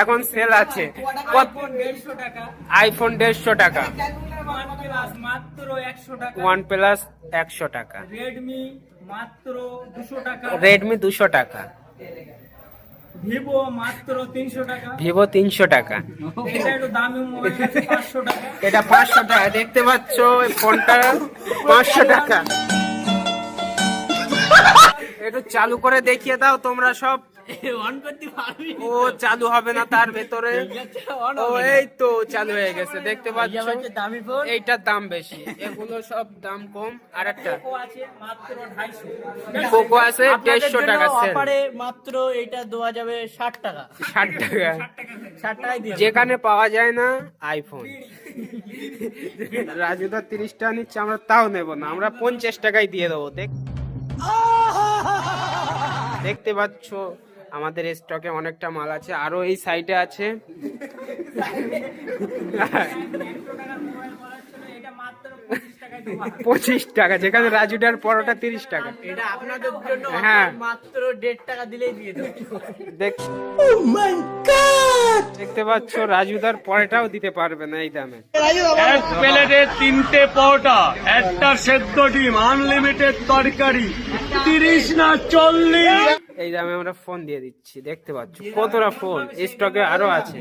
এখন সেল আছে আইফোন 150 টাকা, ওয়ান প্লাস 100 টাকা, রেডমি 200 টাকা, ভিভো মাত্র 300 টাকা, ভিভো 300 টাকা, এটা একটু দামি মোবাইল আছে 500 টাকা, এটা 500 টাকা। দেখতে পাচ্ছ এই ফোনটা 500 টাকা। একটু চালু করে দেখিয়ে দাও তোমরা সব। অন করতে পারবি? ও চালু হবে না তার ভেতরে। ও এই তো চালু হয়ে গেছে, দেখতে পাচ্ছ। দামি ফোন, এইটার দাম বেশি, এগুলো সব দাম কম। আর একটা পোকো আছে মাত্র 250, পোকো আছে 150 টাকা সেল, অফারে মাত্র এটা দেওয়া যাবে 60 টাকা, 60 টাকা। 60 টাকায় দিয়ে যেখানে পাওয়া যায় না আইফোন। রাজুদা 30 টাকা নিচ্ছে, আমরা তাও নেব না, আমরা 50 টাকায় দিয়ে দেবো। দেখতে পাচ্ছ আমাদের স্টকে অনেকটা মাল আছে, আরো এই সাইডে আছে। 25 টাকা, যেখানে রাজুদার পরোটা 30 টাকা। এটা আপনাদের জন্য হ্যাঁ, মাত্র 1.5 টাকা দিলেই দিয়ে দেবো। দেখতে পাচ্ছ রাজুদার পরোটাও দিতে পারবে না এই দামে। এক প্লেটে 3টে পরোটা, একটা সেদ্ধ ডিম, আনলিমিটেড তরকারি, 30 না 40। এই দামে আমরা ফোন দিয়ে দিচ্ছি। দেখতে পাচ্ছ কতটা ফোন স্টকে আরো আছে।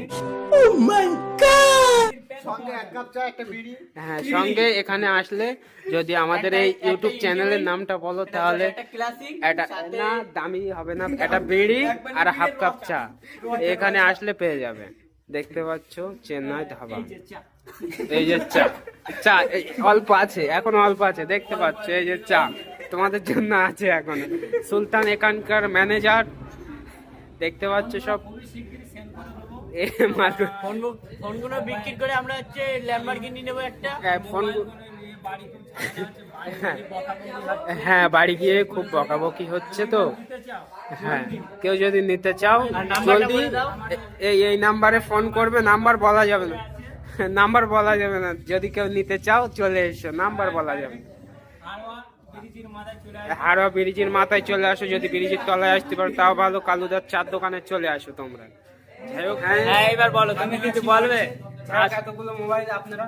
হ্যাঁ, সঙ্গে এখানে আসলে যদি আমাদের এই ইউটিউব চ্যানেলের নামটা বলো তাহলে এটা না দামি হবে না, একটা বিড়ি আর হাফ কাপ চা এখানে আসলে পেয়ে যাবে। দেখতে পাচ্ছ চেন্নাই ধাবা, এই যে চা, চা অল্প আছে, এখন অল্প আছে। দেখতে পাচ্ছ এই যে চা তোমাদের জন্য আছে এখন। সুলতান এখানকার ম্যানেজার, দেখতে পাচ্ছ সব ফোনগুলো বিক্রি করে আমরা হচ্ছে ল্যাম্বরগিনি নেব একটা ফোন। হ্যাঁ, বাড়ি গিয়ে খুব বকাবকি হচ্ছে তো। হ্যাঁ, কেউ যদি নিতে চাও জলদি এই নাম্বারে ফোন করবে। নাম্বার বলা যাবে না, নাম্বার বলা যাবে না। যদি কেউ নিতে চাও চলে এসো, নাম্বার বলা যাবে না। হাড়োয়া ব্রিজের মাথায় চলে আসো, যদি ব্রিজের তলায় আসতে পারো তাও ভালো। কালুদার চার দোকানে চলে আসো তোমরা। যাই হোক, হ্যাঁ এবার বলো, তুমি কিছু বলবে? এতগুলো মোবাইল আপনারা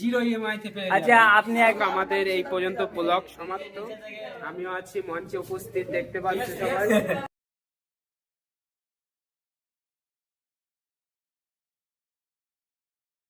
0 EMI তে পেয়ে আচ্ছা, আপনি আমাদের এই পর্যন্ত ব্লগ সমাপ্ত। আমিও আছি মঞ্চে উপস্থিত, দেখতে পাচ্ছি সবাই।